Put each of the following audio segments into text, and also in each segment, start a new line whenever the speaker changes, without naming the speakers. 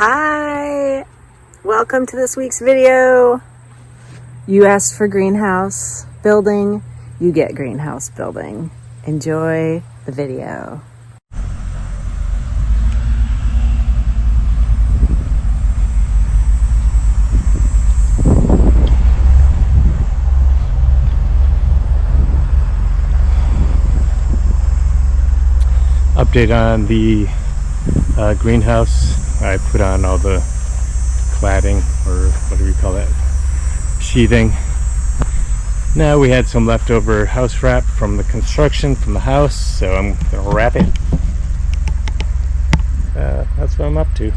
Hi, welcome to this week's video. You asked for greenhouse building, you get greenhouse building. Enjoy the video.
Update on the greenhouse. I put on all the cladding, or what do we call that, sheathing. Now we had some leftover house wrap from the construction from the house, so I'm gonna wrap it. That's what I'm up to.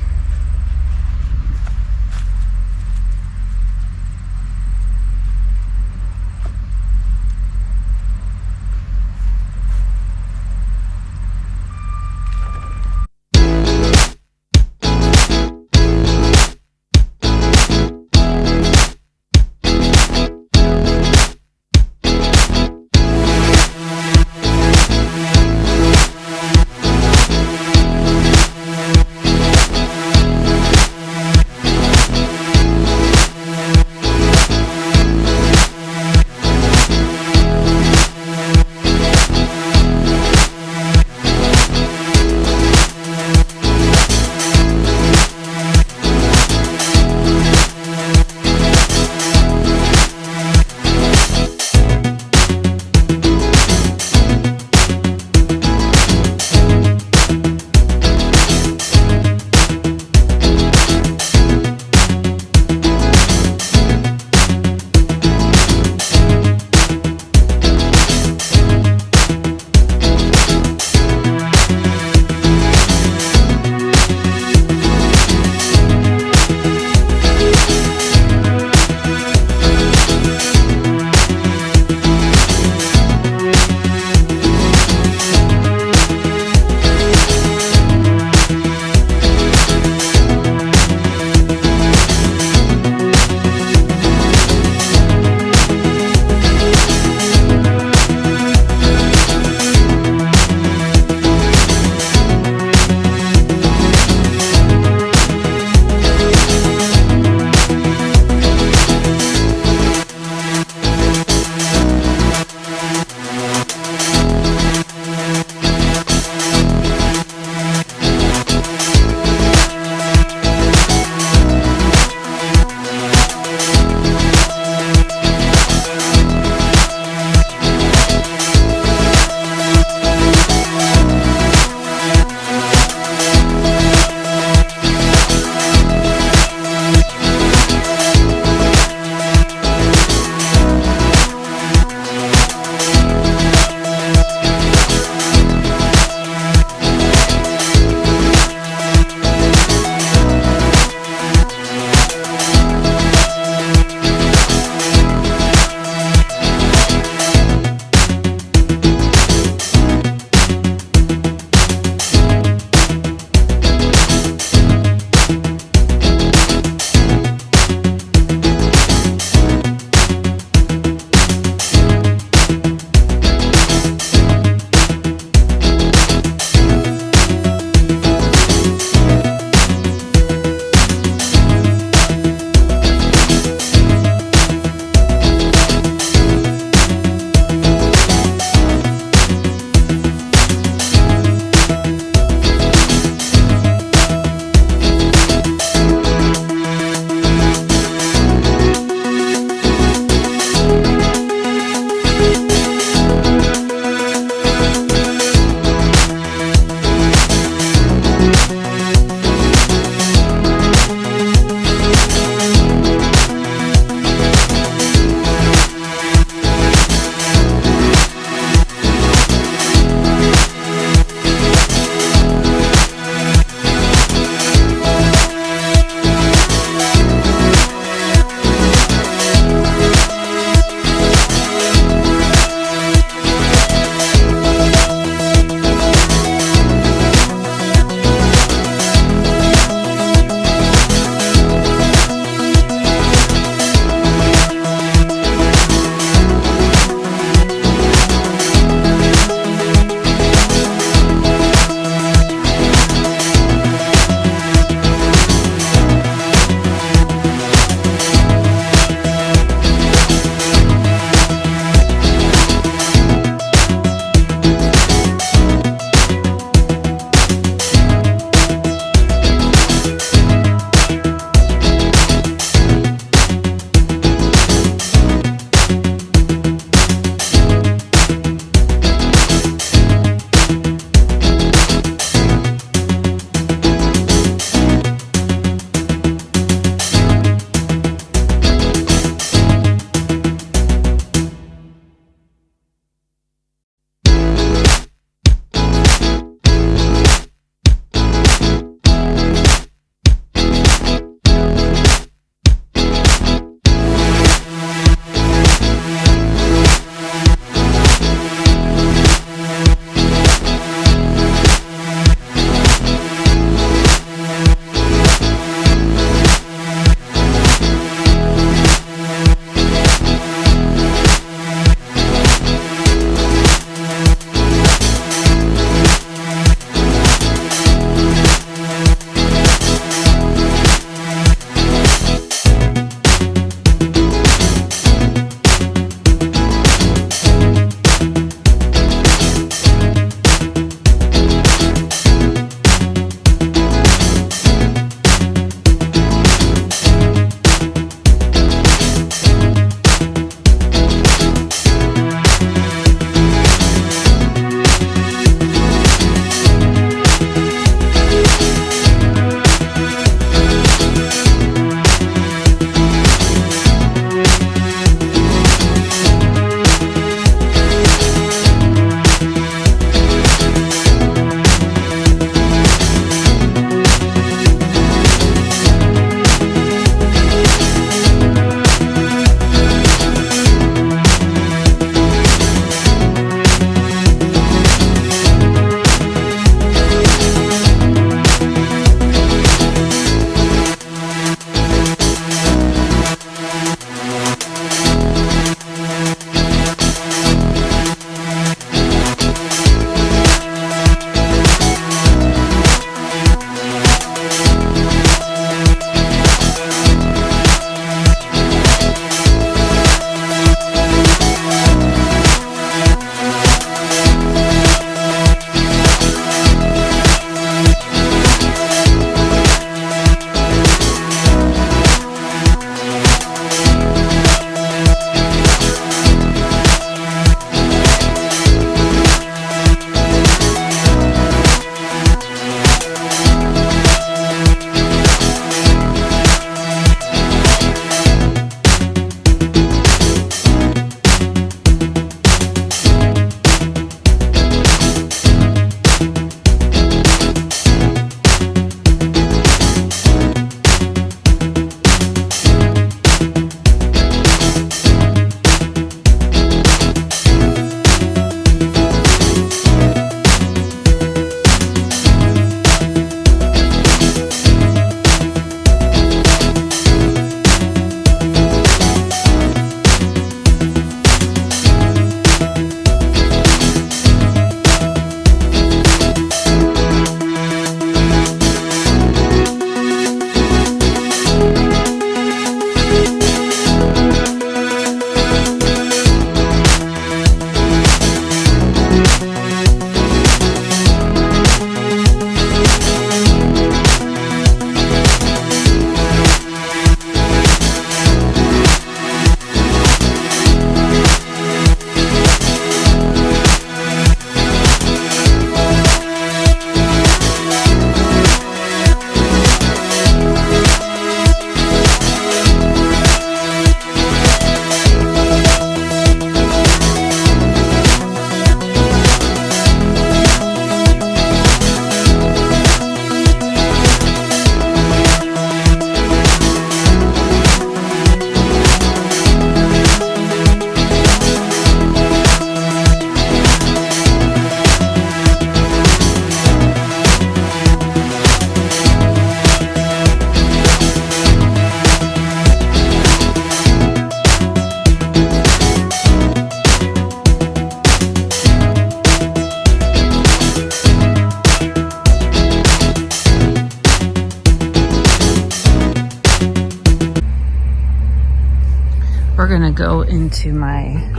gonna go into my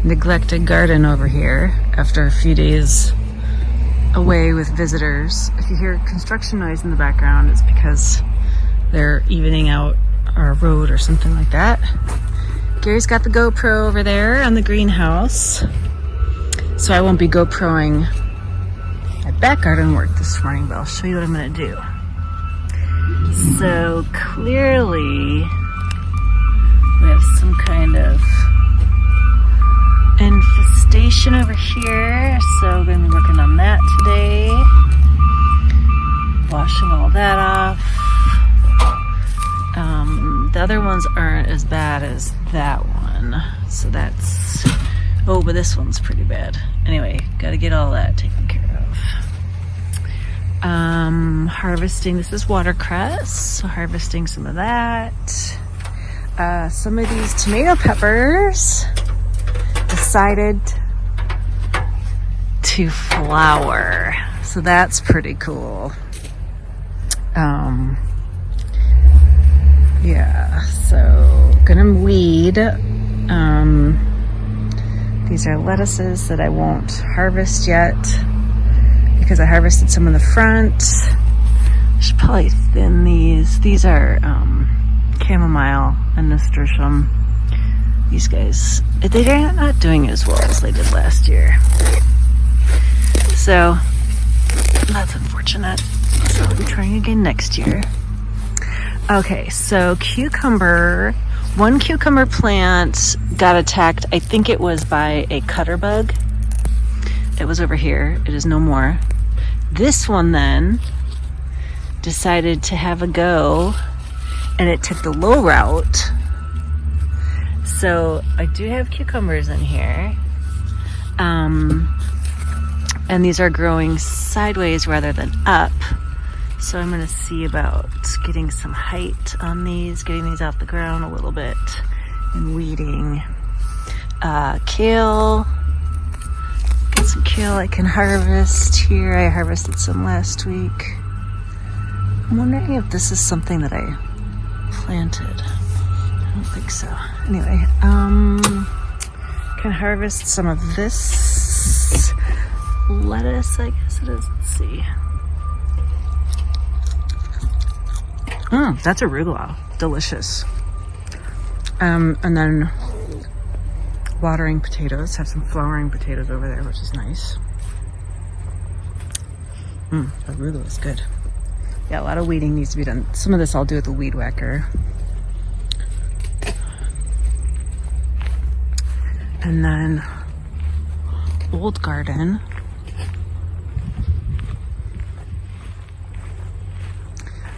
neglected garden over here after a few days away with visitors. If you hear construction noise in the background, it's because they're evening out our road or something like that. Gary's got the GoPro over there on the greenhouse, so I won't be GoProing my back garden work this morning, but I'll show you what I'm gonna do. So clearly we have some kind of infestation over here, so I'm gonna be working on that today. Washing all that off. The other ones aren't as bad as that one, so that's, oh, but this one's pretty bad. Anyway, gotta get all that taken care of. Harvesting, this is watercress, so harvesting some of that. Some of these tomato peppers decided to flower, so that's pretty cool. Yeah, so gonna weed. These are lettuces that I won't harvest yet because I harvested some in the front. I should probably thin these. These are chamomile and nasturtium. These guys, they're not doing as well as they did last year. So that's unfortunate. So I'll be trying again next year. Okay, so one cucumber plant got attacked. I think it was by a cutter bug. It was over here. It is no more. This one then decided to have a go, and it took the low route. So I do have cucumbers in here. And these are growing sideways rather than up. So I'm gonna see about getting some height on these, getting these off the ground a little bit, and weeding. Kale, got some kale I can harvest here. I harvested some last week. I'm wondering if this is something that I planted. I don't think so. Anyway, can harvest some of this lettuce, I guess it is. Let's see. That's arugula. Delicious. And then watering potatoes. Have some flowering potatoes over there, which is nice. Arugula is good. Yeah, a lot of weeding needs to be done. Some of this I'll do with the weed whacker. And then old garden.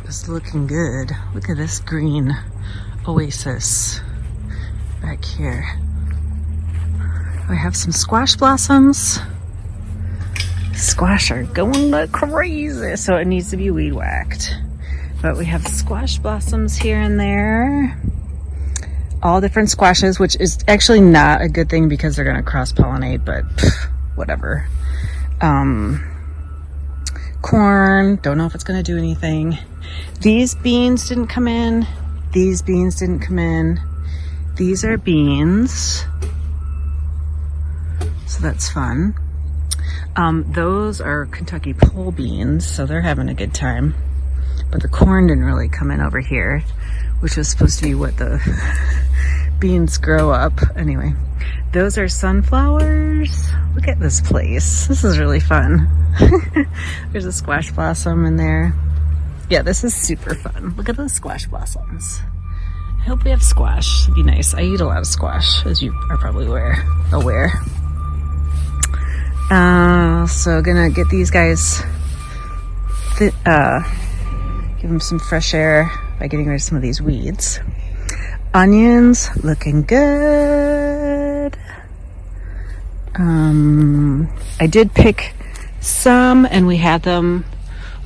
It's looking good. Look at this green oasis back here. We have some squash blossoms. Squash are going like crazy, so it needs to be weed whacked. But we have squash blossoms here and there. All different squashes, which is actually not a good thing because they're gonna cross-pollinate, but whatever. Corn, don't know if it's gonna do anything. These beans didn't come in. These beans didn't come in. These are beans. So that's fun. Those are Kentucky pole beans, so they're having a good time. But the corn didn't really come in over here, which was supposed to be what the beans grow up. Anyway, those are sunflowers. Look at this place. This is really fun. There's a squash blossom in there. Yeah, this is super fun. Look at those squash blossoms. I hope we have squash. It'd be nice. I eat a lot of squash, as you are probably aware. So gonna get these guys, give them some fresh air by getting rid of some of these weeds. Onions, looking good. I did pick some, and we had them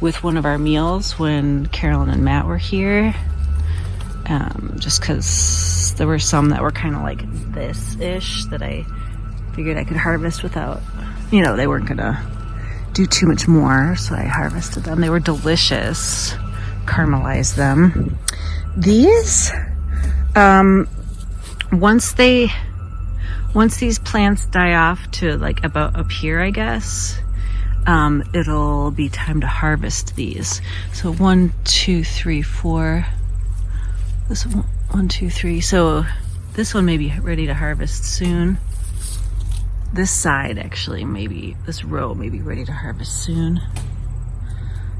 with one of our meals when Carolyn and Matt were here. Just because there were some that were kind of like this-ish that I figured I could harvest without, they weren't gonna do too much more, so I harvested them. They were delicious. Caramelized them. These, once these plants die off to like about up here, I guess, it'll be time to harvest these. So 1, 2, 3, 4. This one, 1, 2, 3. So this one may be ready to harvest soon. This side, actually, maybe this row may be ready to harvest soon.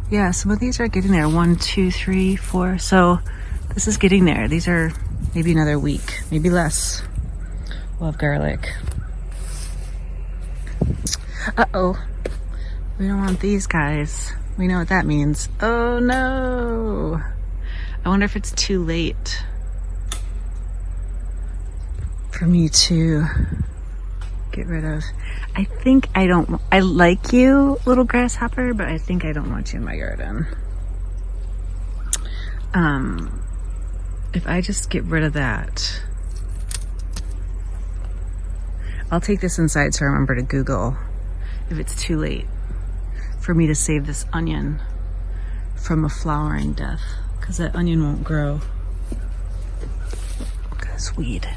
Yeah, some of these are getting there. 1, 2, 3, 4. So this is getting there. These are maybe another week, maybe less. We'll have garlic. Uh-oh. We don't want these guys. We know what that means. Oh no. I wonder if it's too late for me to get rid of. I think I like you, little grasshopper, but I think I don't want you in my garden. If I just get rid of that, I'll take this inside so I remember to Google if it's too late for me to save this onion from a flowering death, because that onion won't grow. Look at this weed.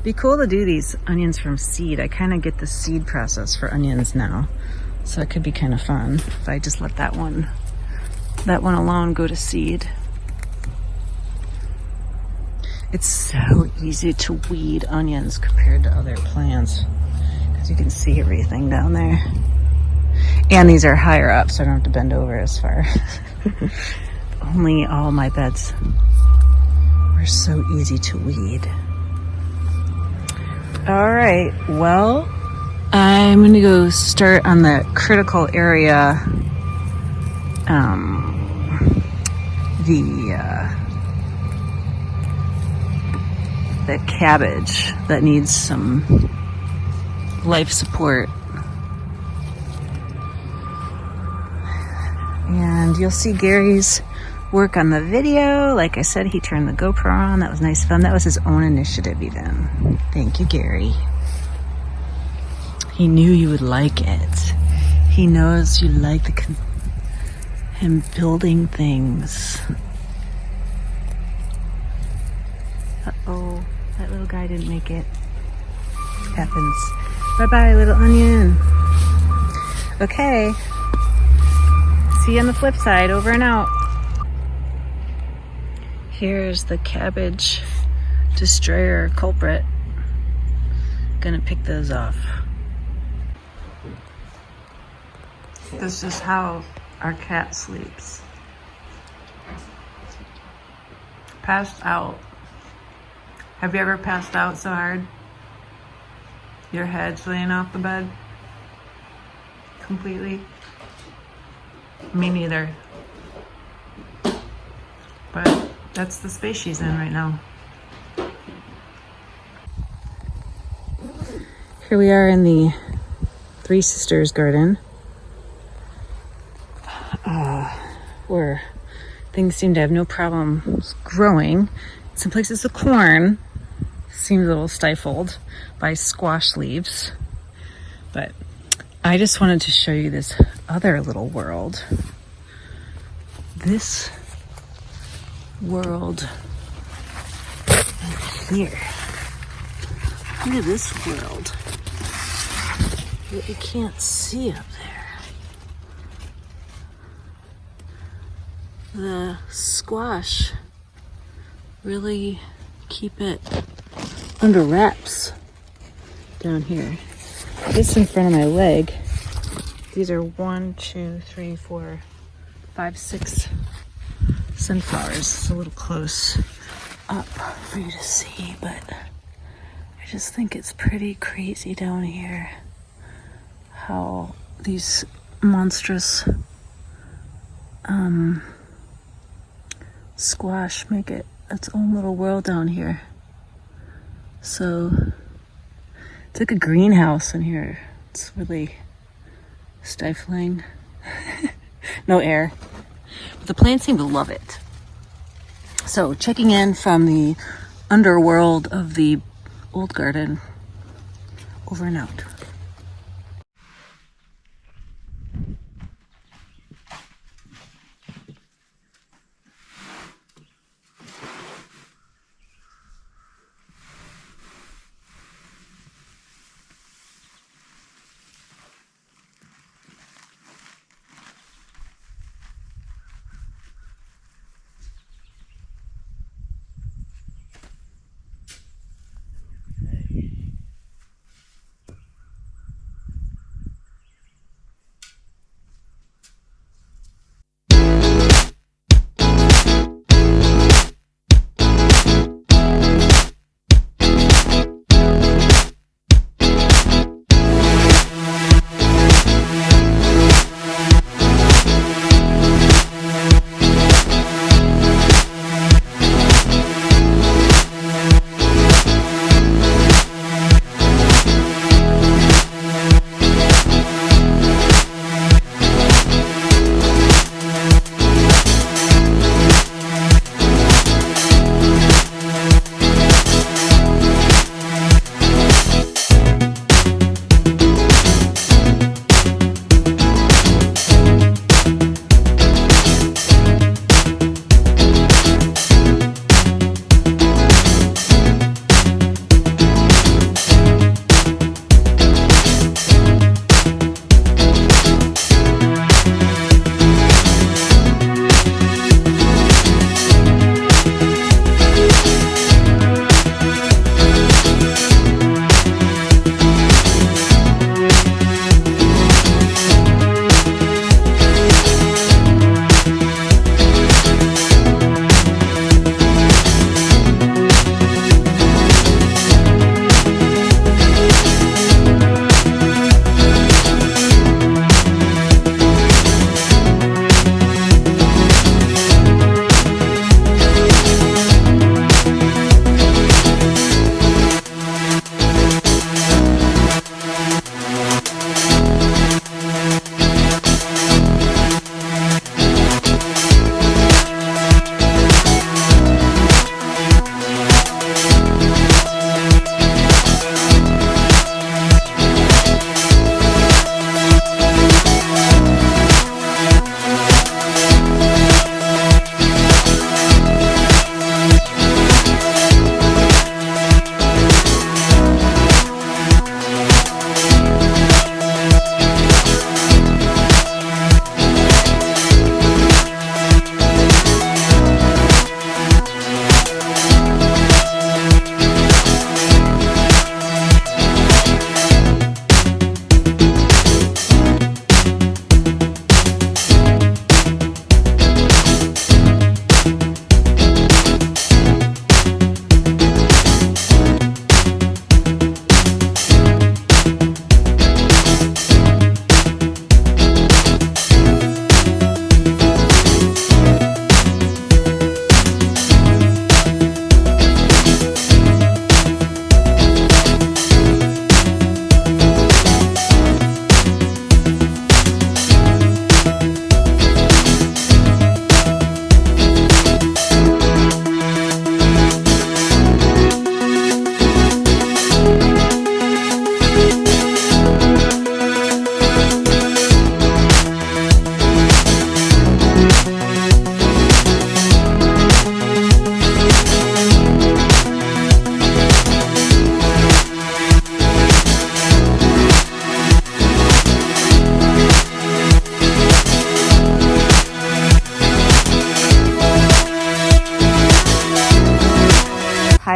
Be cool to do these onions from seed. I kind of get the seed process for onions now, so it could be kind of fun if I just let that one alone go to seed. It's so easy to weed onions compared to other plants because you can see everything down there. And these are higher up, so I don't have to bend over as far. Only all my beds were so easy to weed. All right, well, I'm gonna go start on the critical area, the cabbage that needs some life support. And you'll see Gary's work on the video. Like I said, he turned the GoPro on. That was nice of him. That was his own initiative even. Thank you, Gary. He knew you would like it. He knows you like him building things. Uh-oh, that little guy didn't make it. Happens. Bye-bye, little onion. Okay. See you on the flip side. Over and out. Here's the cabbage destroyer culprit. Gonna pick those off. This is how our cat sleeps. Passed out. Have you ever passed out so hard? Your head's laying off the bed? Completely? Me neither. But that's the space she's in right now. Here we are in the Three Sisters garden, where things seem to have no problems growing. Some places the corn seems a little stifled by squash leaves, but I just wanted to show you this other little world. This world right here. Look at this world that you can't see up there. The squash really keep it under wraps down here. This in front of my leg. These are 1, 2, 3, 4, 5, 6 sunflowers. It's a little close up for you to see, but I just think it's pretty crazy down here how these monstrous squash make it its own little world down here. So it's like a greenhouse in here. It's really stifling. No air. But the plants seem to love it. So checking in from the underworld of the old garden. Over and out.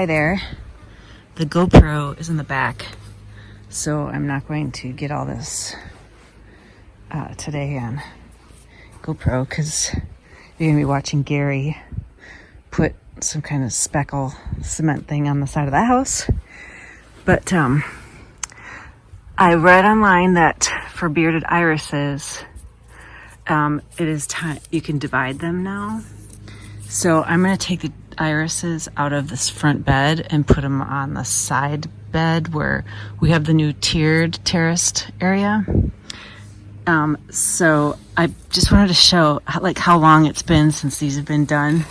hi there. The GoPro is in the back, so I'm not going to get all this today on GoPro because you're going to be watching Gary put some kind of speckle cement thing on the side of the house. But I read online that for bearded irises, it is time you can divide them now. So I'm going to take the irises out of this front bed and put them on the side bed where we have the new tiered terraced area. So I just wanted to show how long it's been since these have been done.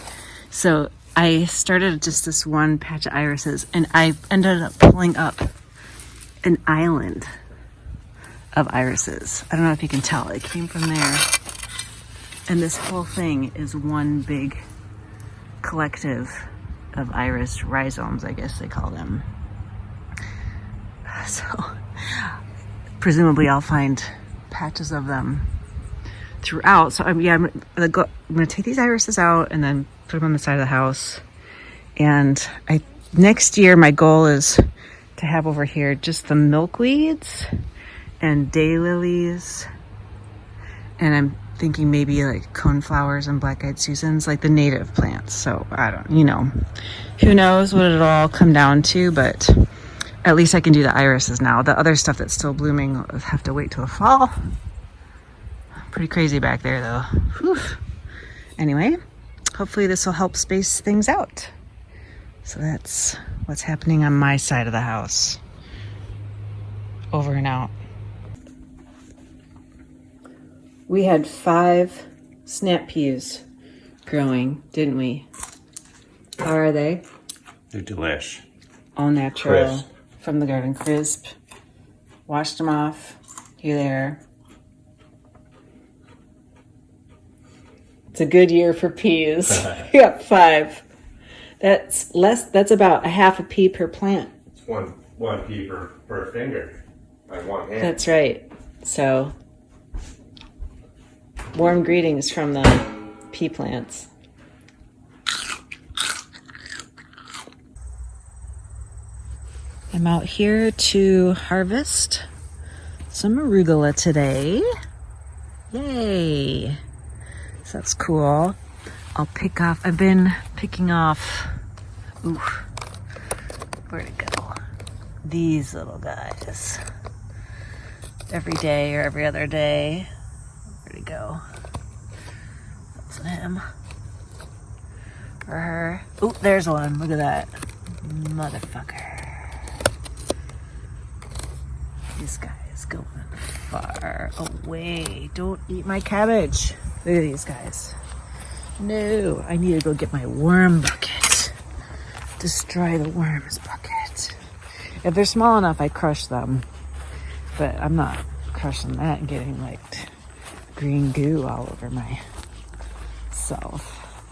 So I started just this one patch of irises and I ended up pulling up an island of irises. I don't know if you can tell, it came from there. And this whole thing is one big collective of iris rhizomes, I guess they call them. So presumably I'll find patches of them throughout. So I'm gonna take these irises out and then put them on the side of the house. And next year my goal is to have over here just the milkweeds and daylilies, and I'm thinking maybe like coneflowers and black-eyed Susans, like the native plants. So I don't, who knows what it'll all come down to, but at least I can do the irises now. The other stuff that's still blooming will have to wait till the fall. Pretty crazy back there though. Whew. Anyway, hopefully this will help space things out. So that's what's happening on my side of the house. Over and out. We had 5 snap peas growing, didn't we? How are they?
They're delish.
All natural.
Crisp.
From the garden, crisp. Washed them off. Here they are. It's a good year for peas. You got 5. That's less. That's about a half a pea per plant.
It's one pea per finger, like one hand.
That's right. So, warm greetings from the pea plants. I'm out here to harvest some arugula today. Yay! So that's cool. I've been picking off, where'd it go? These little guys. Every day or every other day. Where'd it go? That's him. Or her. Oh, there's one. Look at that. Motherfucker. This guy is going far away. Don't eat my cabbage. Look at these guys. No, I need to go get my worm bucket. Destroy the worms bucket. If they're small enough, I crush them. But I'm not crushing that and getting like green goo all over myself.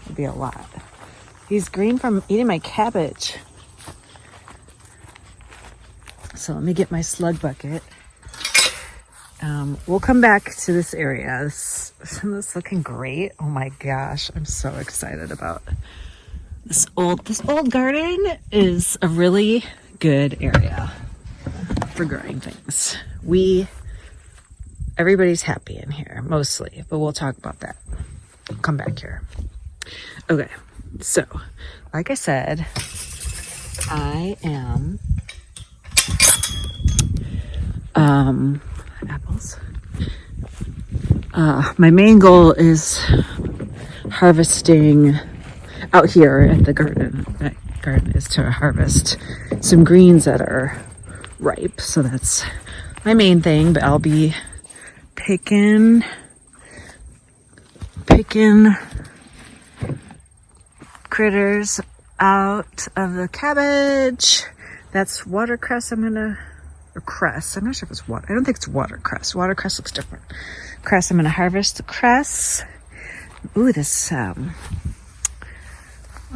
It'd be a lot. He's green from eating my cabbage. So let me get my slug bucket. We'll come back to this area. This looking great. Oh my gosh, I'm so excited about this old garden. Is a really good area for growing things. Everybody's happy in here, mostly, but we'll talk about that. Come back here. Okay, so like I said, I am apples. My main goal is harvesting out here at the garden. That garden is to harvest some greens that are ripe. So that's my main thing, but I'll be picking critters out of the cabbage. That's watercress. Or cress. I'm not sure if it's water. I don't think it's watercress. Watercress looks different. Cress. I'm going to harvest the cress. Ooh, this, what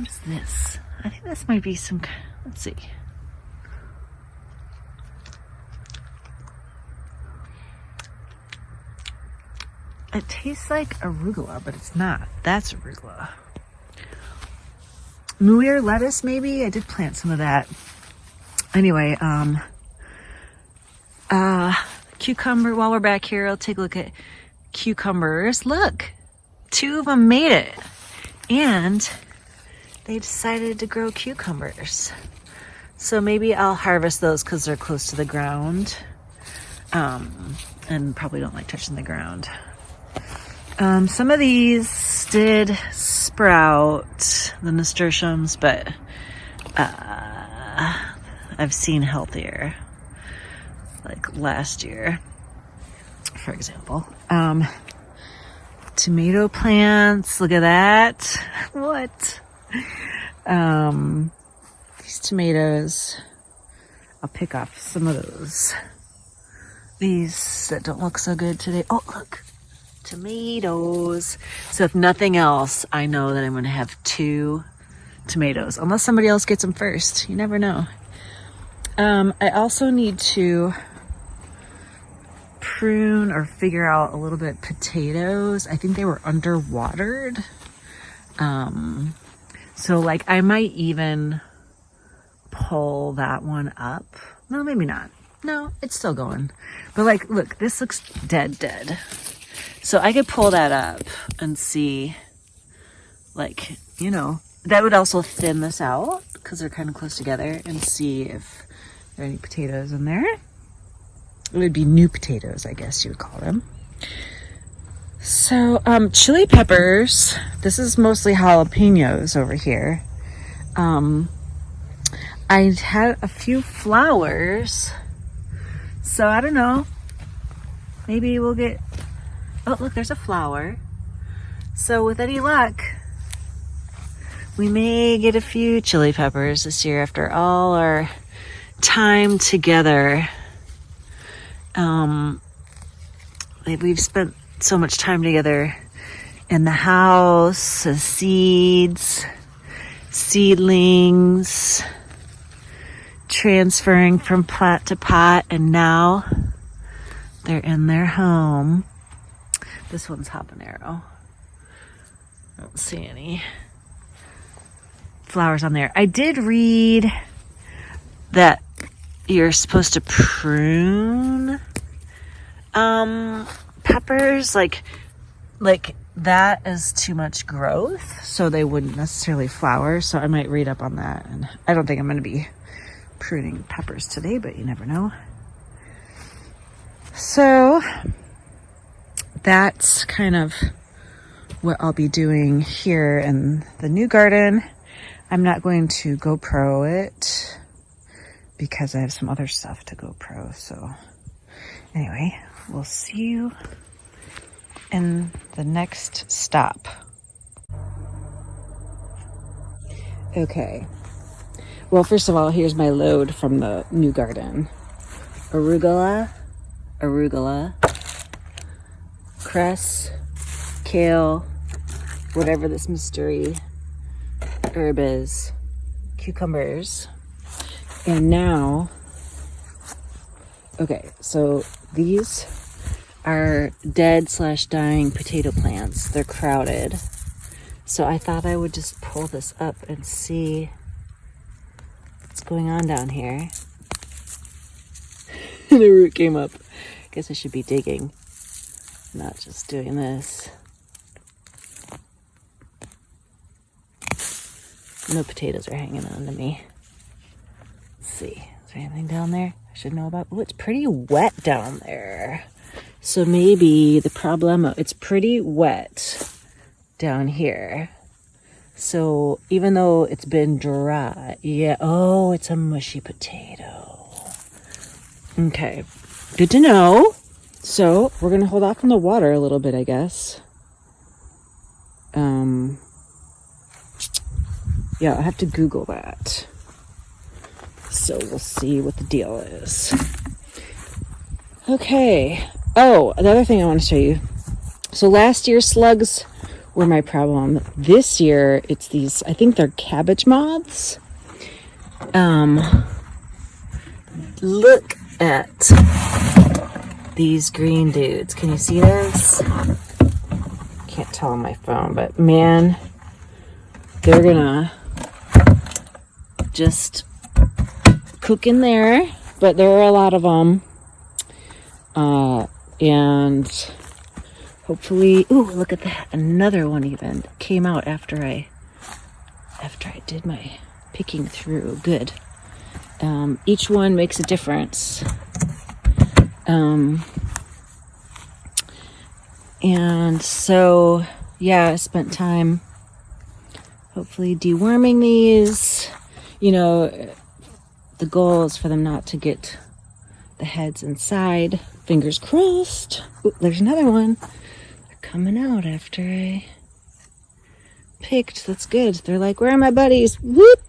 is this? I think this might be some, let's see. It tastes like arugula, but it's not. That's arugula. Muir lettuce, maybe. I did plant some of that. Anyway, cucumber. While we're back here, I'll take a look at cucumbers. Look, 2 of them made it, and they decided to grow cucumbers. So maybe I'll harvest those because they're close to the ground, and probably don't like touching the ground. Some of these did sprout, the nasturtiums, but I've seen healthier, like last year, for example. Tomato plants, look at that. What? These tomatoes, I'll pick off some of those. These that don't look so good today. Oh, look, tomatoes. So if nothing else, I know that I'm going to have 2 tomatoes, unless somebody else gets them first. You never know. I also need to prune or figure out a little bit potatoes. I think they were underwatered. So like I might even pull that one up. No, maybe not. No, it's still going. But like, look, this looks dead. So I could pull that up and see, like, you know, that would also thin this out because they're kind of close together, and see if there are any potatoes in there. It would be new potatoes, I guess you would call them. So, chili peppers. This is mostly jalapenos over here. I had a few flowers. So, I don't know. Maybe we'll get... Oh, look, there's a flower. So, with any luck, we may get a few chili peppers this year after all our time together. We've spent so much time together in the house, the seedlings, transferring from pot to pot, and now they're in their home. This one's habanero. I don't see any flowers on there. I did read that you're supposed to prune peppers, like that is too much growth, so they wouldn't necessarily flower. So I might read up on that, and I don't think I'm going to be pruning peppers today, but you never know. So that's kind of what I'll be doing here in the new garden. I'm not going to GoPro it because I have some other stuff to GoPro. So anyway, we'll see you in the next stop. Okay. Well, first of all, here's my load from the new garden. Arugula, cress, kale, whatever this mystery herb is, cucumbers. And now, okay, so these are dead/dying potato plants. They're crowded. So I thought I would just pull this up and see what's going on down here. The root came up. Guess I should be digging, not just doing this. No potatoes are hanging on to me. Let's see. Is there anything down there I should know about? Oh, it's pretty wet down there. So maybe the problema, it's pretty wet down here. So even though it's been dry, yeah, oh, it's a mushy potato. Okay, good to know. So we're going to hold off on the water a little bit, I guess. Yeah, I have to Google that. So we'll see what the deal is. Okay. Oh, another thing I want to show you. So last year slugs were my problem. This year it's these, I think they're cabbage moths. Look at these green dudes. Can you see this? Can't tell on my phone, but man, they're gonna just cooking there, but there are a lot of them. And hopefully, ooh, look at that. Another one even came out after I did my picking through. Good. Each one makes a difference. And so, yeah, I spent time hopefully deworming these. You know, the goal is for them not to get the heads inside. Fingers crossed. Ooh, there's another one. They're coming out after I picked. That's good. They're like, where are my buddies? Whoop!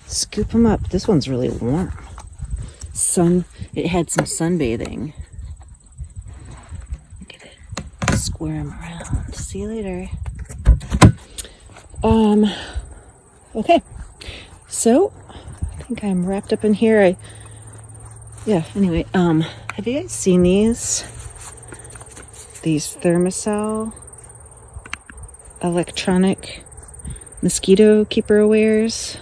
Scoop them up. This one's really warm. It had some sunbathing. Look at it. Square them around. See you later. Okay. So, I think I'm wrapped up in here. Anyway, have you guys seen these Thermacell electronic mosquito keeper wares?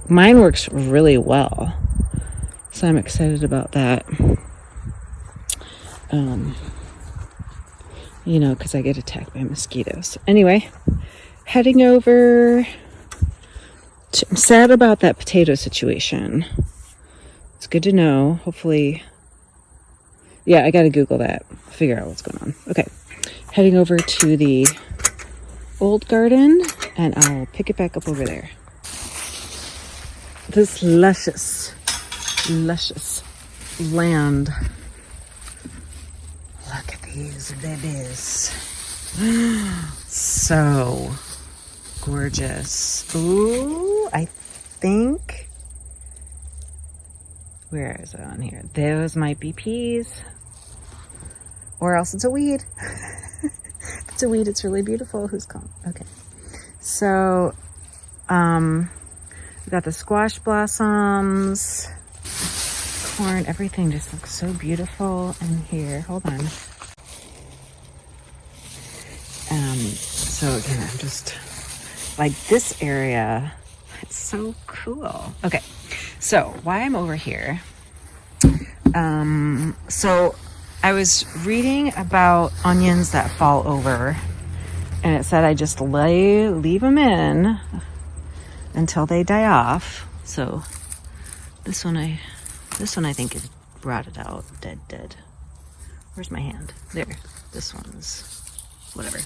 Mine works really well, so I'm excited about that. You know, because I get attacked by mosquitoes. Anyway, heading over. I'm sad about that potato situation. It's good to know. Hopefully, yeah, I gotta Google that, figure out what's going on. Okay, heading over to the old garden, and I'll pick it back up over there. This luscious land. Look at these babies. So gorgeous. Ooh, I think, where is it on here? Those might be peas. Or else it's a weed. If it's a weed, it's really beautiful. Who's calling? Okay. So, we got the squash blossoms, corn, everything just looks so beautiful in here. Hold on. So again, I'm just like, this area, it's so cool. Okay, so why I'm over here. So I was reading about onions that fall over, and it said I just leave them in until they die off. So this one I think is rotted out, dead. Where's my hand? There. This one's whatever.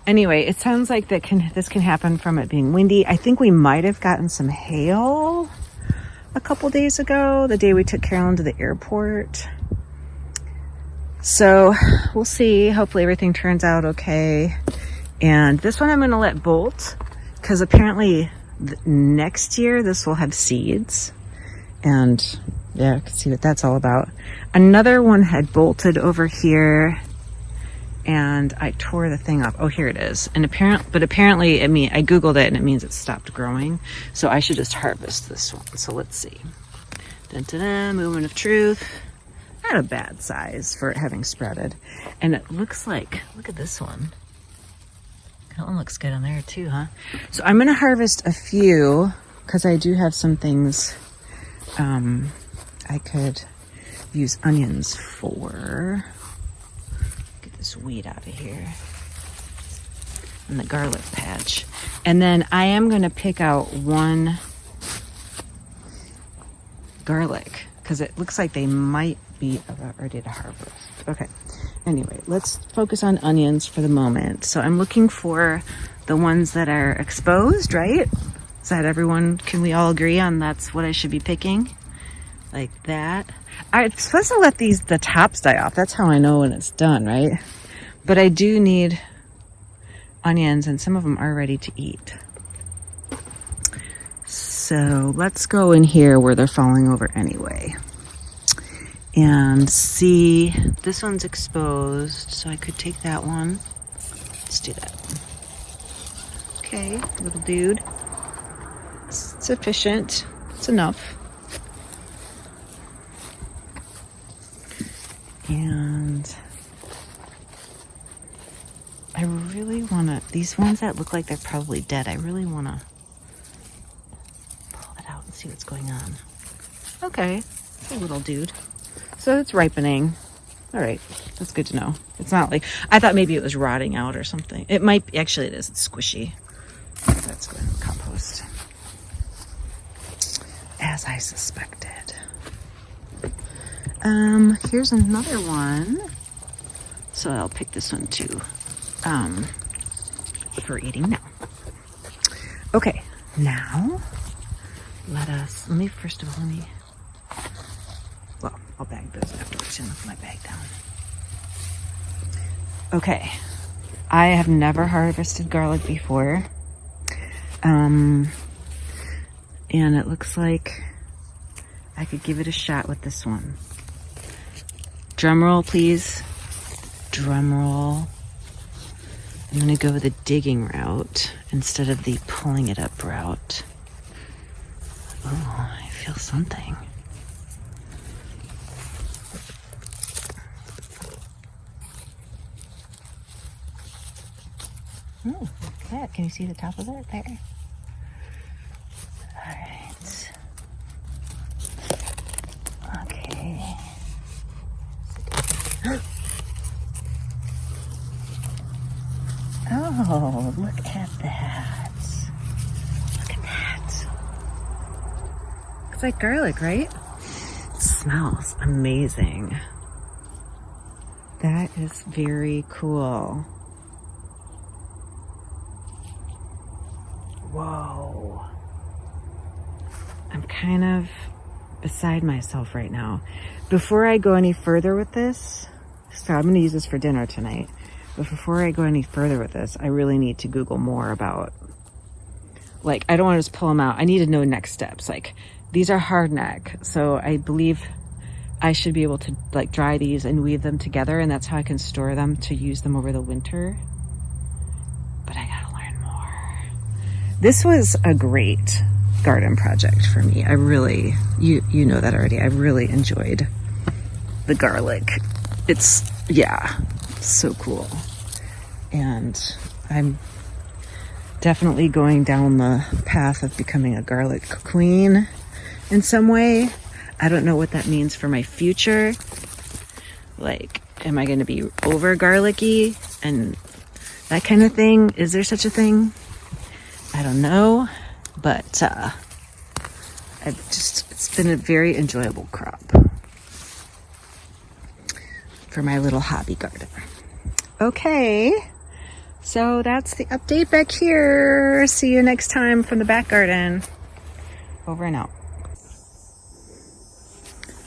Anyway, it sounds like this can happen from it being windy. I think we might have gotten some hail a couple days ago, the day we took Carolyn to the airport. So we'll see. Hopefully everything turns out okay. And this one I'm going to let bolt, because apparently next year this will have seeds. And yeah, I can see what that's all about. Another one had bolted over here, and I tore the thing off. Oh, here it is. And apparently, I Googled it and it means it stopped growing. So I should just harvest this one. So let's see. Dun-dun-dun, moment of truth. Not a bad size for it having sprouted. And it looks like, look at this one. That one looks good on there too, huh? So I'm going to harvest a few, because I do have some things I could use onions for. Get this weed out of here. And the garlic patch. And then I am going to pick out one garlic, because it looks like they might be about ready to harvest. Okay. Anyway, let's focus on onions for the moment. So I'm looking for the ones that are exposed, right? Is that everyone, can we all agree on that's what I should be picking? Like that. I'm supposed to let the tops die off. That's how I know when it's done, right? But I do need onions, and some of them are ready to eat. So let's go in here where they're falling over anyway. And see, this one's exposed, so I could take that one. Let's do that. Okay, little dude. It's sufficient. It's enough. And I really want to, these ones that look like they're probably dead, I really want to see what's going on. Okay, it's a little dude. So it's ripening. All right, that's good to know. It's not like, I thought maybe it was rotting out or something. It might be, actually it is, it's squishy. That's going to compost. As I suspected. Here's another one. So I'll pick this one too. For eating now. Okay, now let me first of all, well, I'll bag those afterwards and put my bag down. Okay, I have never harvested garlic before. And it looks like I could give it a shot with this one. Drum roll, please. Drum roll. I'm gonna go the digging route instead of the pulling it up route. Oh, I feel something. Oh, look at that. Can you see the top of it there? All right. Okay. Oh, look at that. Look at that. It's like garlic, right? It smells amazing. That is very cool. Whoa. I'm kind of beside myself right now. Before I go any further with this, so I'm going to use this for dinner tonight. But before I go any further with this, I really need to Google more about, like, I don't want to just pull them out. I need to know next steps. Like, these are hard neck. So I believe I should be able to, like, dry these and weave them together. And that's how I can store them to use them over the winter. But I gotta learn more. This was a great garden project for me. I really, you know that already. I really enjoyed the garlic. It's, yeah, so cool. And I'm definitely going down the path of becoming a garlic queen in some way. I don't know what that means for my future. Like, am I going to be over garlicky and that kind of thing? Is there such a thing? I don't know, but it's been a very enjoyable crop for my little hobby garden. Okay, so that's the update back here. See you next time from the back garden. Over and out.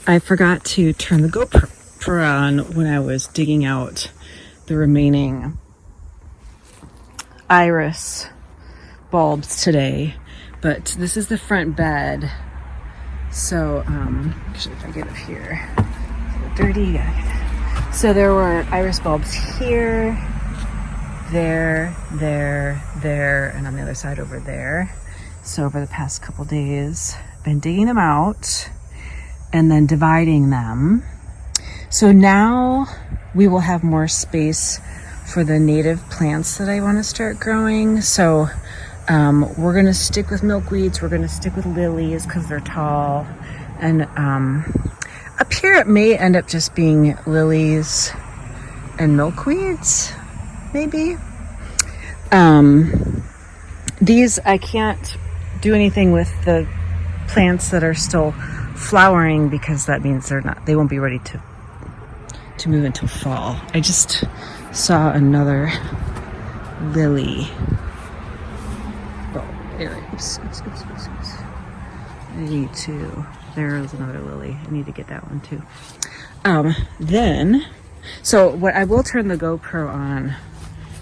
I forgot to turn the GoPro on when I was digging out the remaining iris bulbs today, but this is the front bed. So, actually, if I get up here, it's a little dirty. So there were iris bulbs here, there, and on the other side over there. So over the past couple days, I've been digging them out and then dividing them. So now we will have more space for the native plants that I want to start growing. So we're going to stick with milkweeds. We're going to stick with lilies because they're tall. And up here it may end up just being lilies and milkweeds, maybe. These, I can't do anything with the plants that are still flowering because that means they won't be ready to move until fall. I just saw another lily. Oh, there. Oops. I need to. There's another lily. I need to get that one too. So what I will turn the GoPro on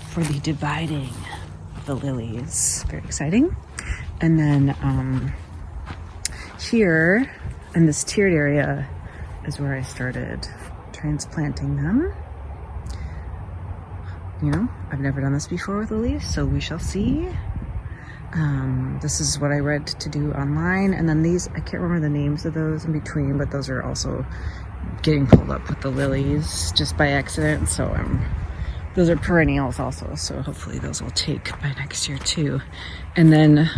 for the dividing of the lilies. Very exciting. And then here in this tiered area is where I started transplanting them. You know, I've never done this before with lilies, so we shall see. This is what I read to do online. And then these, I can't remember the names of those in between, but those are also getting pulled up with the lilies just by accident. So those are perennials also. So hopefully those will take by next year too. And then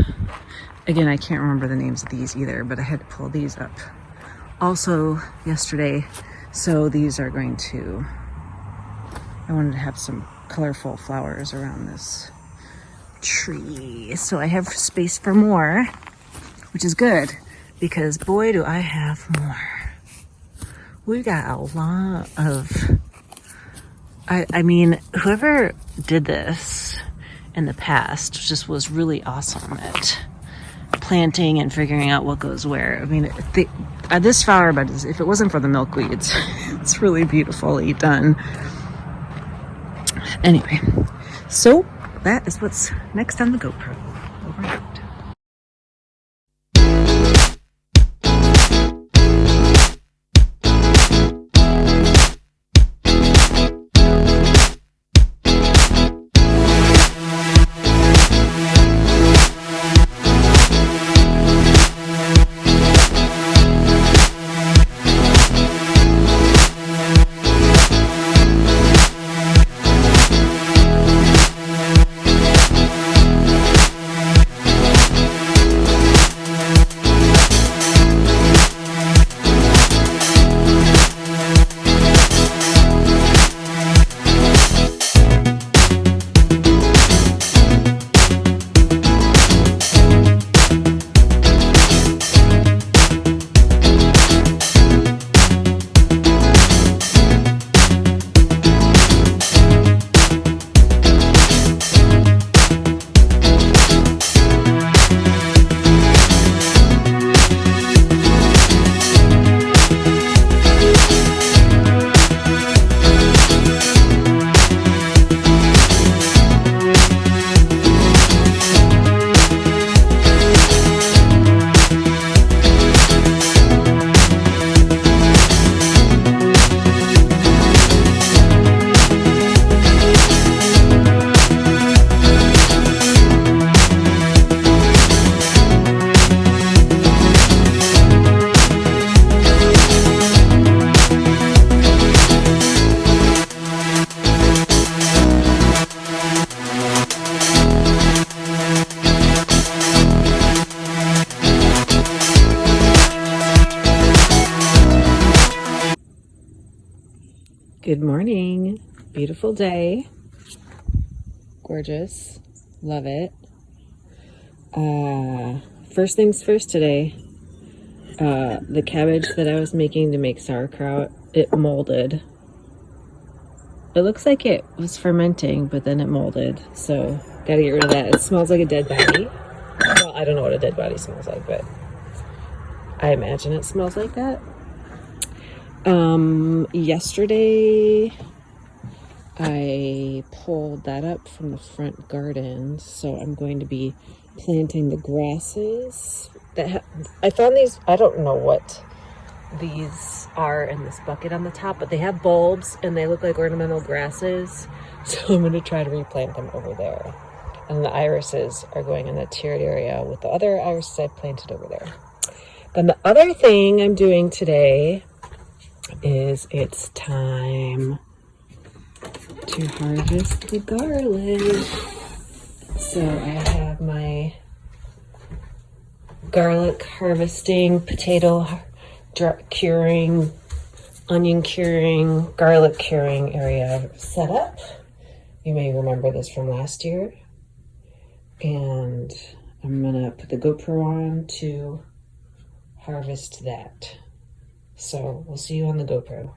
Again, I can't remember the names of these either, but I had to pull these up also yesterday. So these are going to, I wanted to have some colorful flowers around this tree. So I have space for more, which is good because boy, do I have more. We got a lot of, I mean, whoever did this in the past just was really awesome at planting and figuring out what goes where. I mean, this flower bed is, if it wasn't for the milkweeds, it's really beautifully done. Anyway, so that is what's next on the GoPro. Over and out. Good morning. Beautiful day. Gorgeous. Love it. First things first today. The cabbage that I was making to make sauerkraut, it molded. It looks like it was fermenting, but then it molded. So, gotta get rid of that. It smells like a dead body. Well, I don't know what a dead body smells like, but I imagine it smells like that. Yesterday I pulled that up from the front garden, so I'm going to be planting the grasses that I found these. I don't know what these are in this bucket on the top, but they have bulbs and they look like ornamental grasses, so I'm going to try to replant them over there. And the irises are going in the tiered area with the other irises I planted over there. Then the other thing I'm doing today is it's time to harvest the garlic. So I have my garlic harvesting, potato curing, onion curing, garlic curing area set up. You may remember this from last year. And I'm gonna put the GoPro on to harvest that. So we'll see you on the GoPro.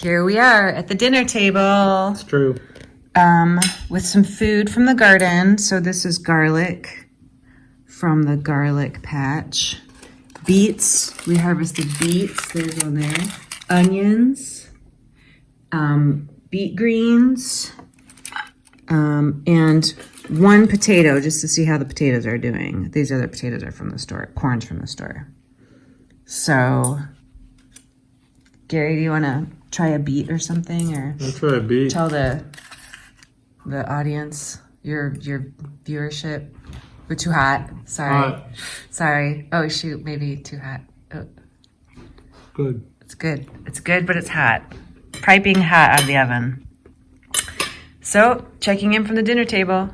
here we are at the dinner table.
It's true.
With some food from the garden. So this is garlic from the garlic patch. Beets, we harvested beets, there's one there. Onions, beet greens, and one potato just to see how the potatoes are doing. These other potatoes are from the store, corn's from the store. So, Gary, do you want to try a beet or something, or
I'll try a beet.
tell the audience, your viewership? We're too hot. Sorry.
Hot.
Sorry. Oh shoot, maybe too hot. Oh.
Good.
It's good. It's good, but it's hot. Piping hot out of the oven. So, checking in from the dinner table.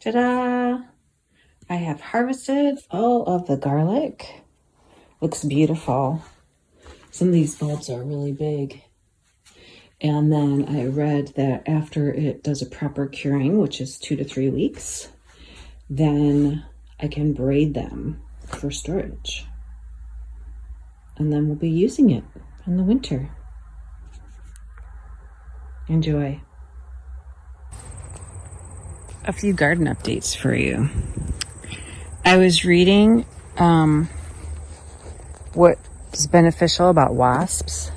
Ta-da! I have harvested all of the garlic. Looks beautiful. Some of these bulbs are really big. And then I read that after it does a proper curing, which is 2 to 3 weeks, then I can braid them for storage. And then we'll be using it in the winter. Enjoy. A few garden updates for you. I was reading what is beneficial about wasps,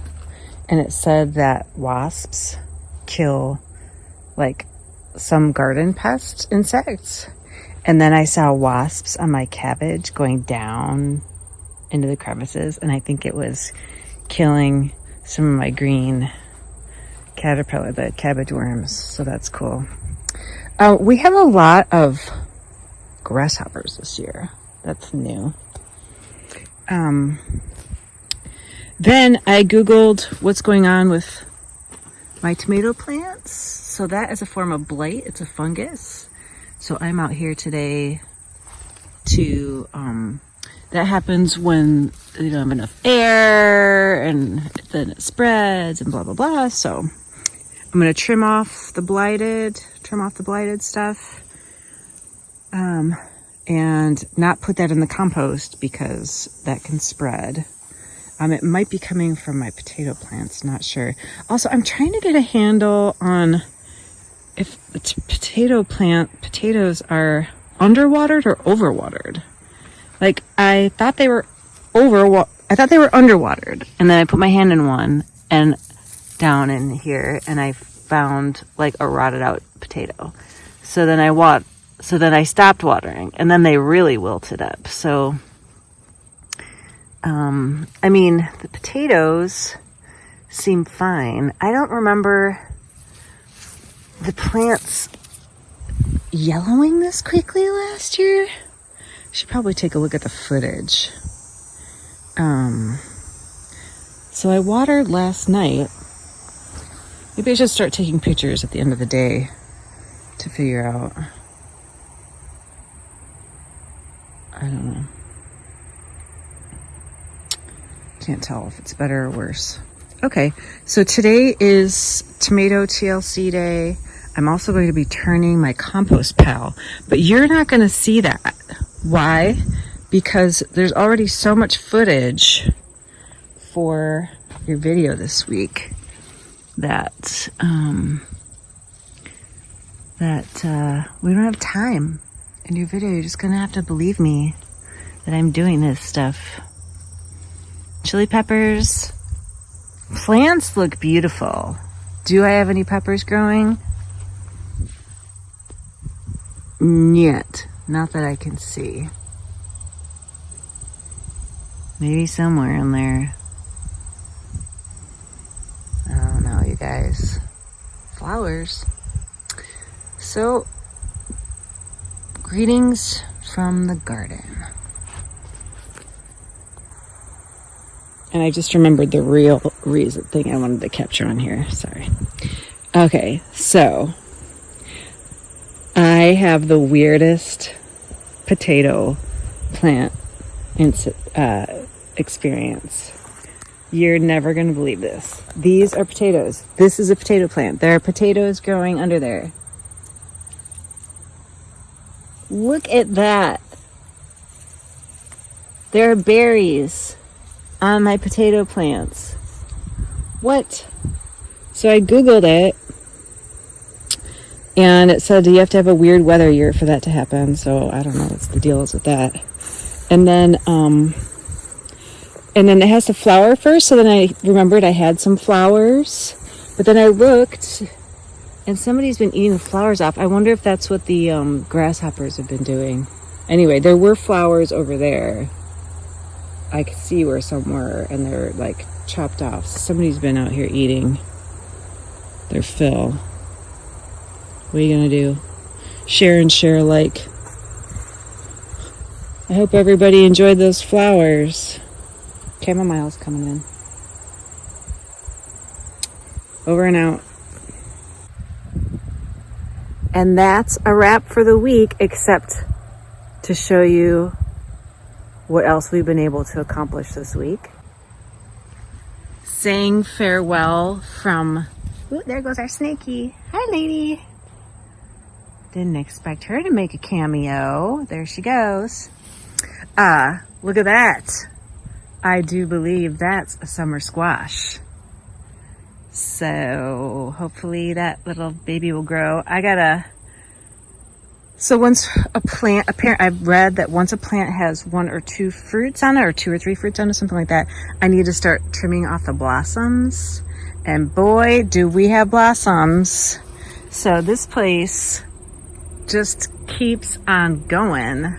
and it said that wasps kill like some garden pest insects. And then I saw wasps on my cabbage going down into the crevices, and I think it was killing some of my green caterpillar, the cabbage worms. So that's cool. We have a lot of grasshoppers this year. That's new. Then I Googled what's going on with my tomato plants. So that is a form of blight. It's a fungus. So I'm out here today to, that happens when you don't have enough air and then it spreads and blah, blah, blah. So I'm going to trim off the blighted stuff. And not put that in the compost because that can spread. It might be coming from my potato plants, not sure. Also, I'm trying to get a handle on if the potatoes are underwatered or overwatered. Like, I thought they were underwatered. And then I put my hand in one and down in here and I found like a rotted out potato. So then I stopped watering, and then they really wilted up. So, I mean, the potatoes seem fine. I don't remember the plants yellowing this quickly last year. Should probably take a look at the footage. So I watered last night. Maybe I should start taking pictures at the end of the day to figure out. I don't know. Can't tell if it's better or worse. Okay, so today is tomato TLC day. I'm also going to be turning my compost pile, but you're not going to see that. Why? Because there's already so much footage for your video this week that we don't have time in your video. You're just gonna have to believe me that I'm doing this stuff. Chili peppers. Plants look beautiful. Do I have any peppers growing? Yet. Not that I can see. Maybe somewhere in there. I don't know, you guys. Flowers. So, greetings from the garden. And I just remembered the real reason thing I wanted to capture on here. Sorry. Okay, so I have the weirdest potato plant experience. You're never going to believe this. These are potatoes. This is a potato plant. There are potatoes growing under there. Look at that. There are berries on my potato plants. What? So I Googled it, and it said you have to have a weird weather year for that to happen. So I don't know what's the deal is with that. And then it has to flower first. So then I remembered I had some flowers, but then I looked, and somebody's been eating the flowers off. I wonder if that's what the grasshoppers have been doing. Anyway, there were flowers over there. I could see where some were, and they're like chopped off. So somebody's been out here eating their fill. What are you gonna do? Share and share alike. I hope everybody enjoyed those flowers. Chamomile's coming in. Over and out. And that's a wrap for the week, except to show you what else we've been able to accomplish this week. Saying farewell from... Ooh, there goes our snaky. Hi, lady. Didn't expect her to make a cameo. There she goes. Look at that. I do believe that's a summer squash. So hopefully that little baby will grow. So once a plant, I've read that once a plant has 1 or 2 fruits on it, or 2 or 3 fruits on it, something like that, I need to start trimming off the blossoms. And boy, do we have blossoms. So this place just keeps on going.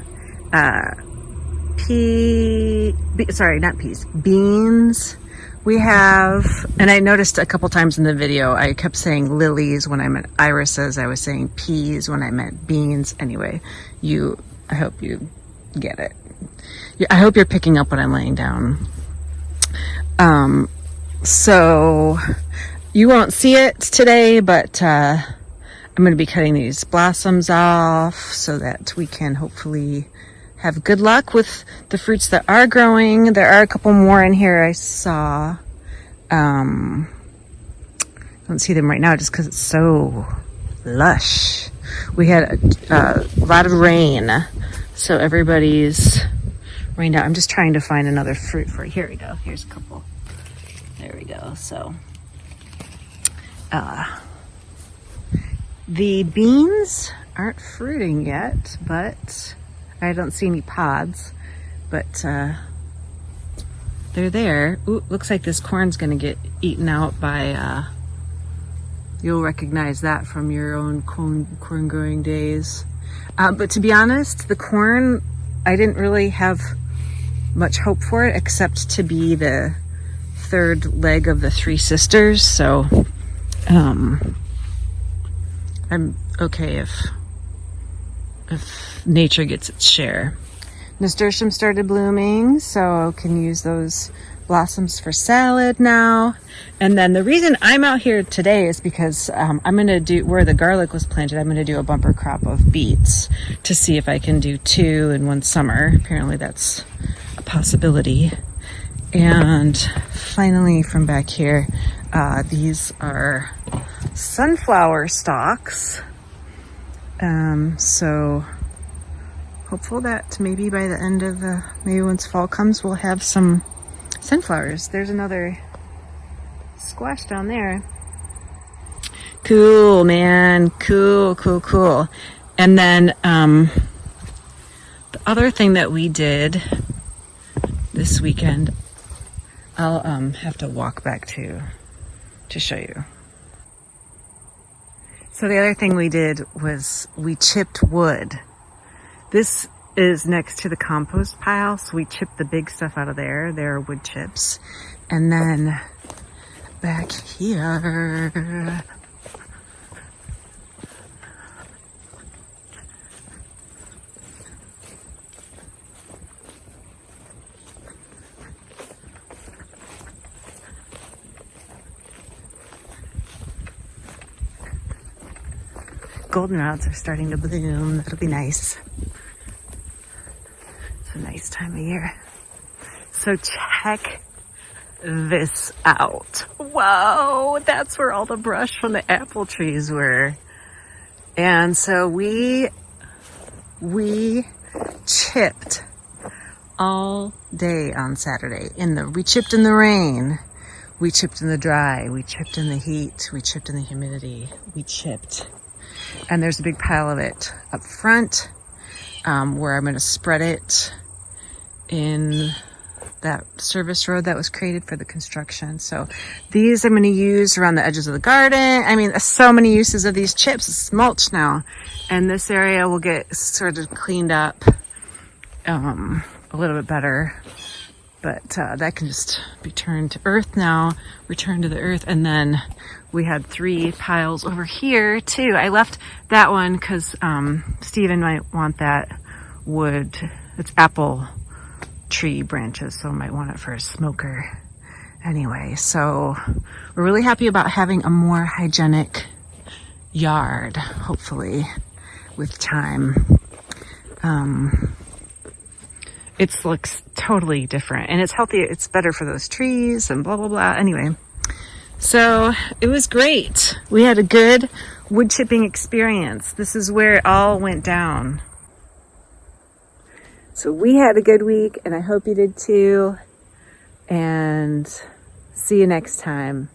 Beans. We have, and I noticed a couple times in the video, I kept saying lilies when I meant irises. I was saying peas when I meant beans. Anyway, I hope you get it. I hope you're picking up what I'm laying down. So you won't see it today, but I'm going to be cutting these blossoms off so that we can hopefully have good luck with the fruits that are growing. There are a couple more in here I saw. Don't see them right now just because it's so lush. We had a lot of rain, so everybody's rained out. I'm just trying to find another fruit for it. Here we go. Here's a couple. There we go. So the beans aren't fruiting yet, but I don't see any pods, but they're there. Ooh, looks like this corn's gonna get eaten out by, you'll recognize that from your own corn growing days. But to be honest, the corn, I didn't really have much hope for it, except to be the 3rd leg of the 3 sisters. So I'm okay if nature gets its share. Nasturtium started blooming, so can use those blossoms for salad now. And then the reason I'm out here today is because I'm going to do, where the garlic was planted, I'm going to do a bumper crop of beets to see if I can do 2 in one summer. Apparently that's a possibility. And finally from back here, these are sunflower stalks. So hopeful that maybe by the end of maybe once fall comes, we'll have some sunflowers. There's another squash down there. Cool, man. Cool. And then the other thing that we did this weekend, I'll have to walk back to show you. So the other thing we did was we chipped wood. This is next to the compost pile, so we chipped the big stuff out of there. There are wood chips. And then back here, goldenrods are starting to bloom. That'll be nice. It's a nice time of year. So check this out. Whoa, that's where all the brush from the apple trees were. And so we chipped all day on Saturday. We chipped in the rain. We chipped in the dry. We chipped in the heat. We chipped in the humidity. We chipped. And there's a big pile of it up front, where I'm going to spread it in that service road that was created for the construction. So these I'm going to use around the edges of the garden. I mean, so many uses of these chips. It's mulch now. And this area will get sort of cleaned up a little bit better. But that can just be turned to earth now, returned to the earth. And then we had 3 piles over here too. I left that one because Steven might want that wood. It's apple tree branches, so might want it for a smoker. Anyway, so we're really happy about having a more hygienic yard, hopefully, with time. It looks totally different and it's healthy. It's better for those trees and blah, blah, blah. Anyway, so it was great. We had a good wood chipping experience. This is where it all went down. So we had a good week and I hope you did too. And see you next time.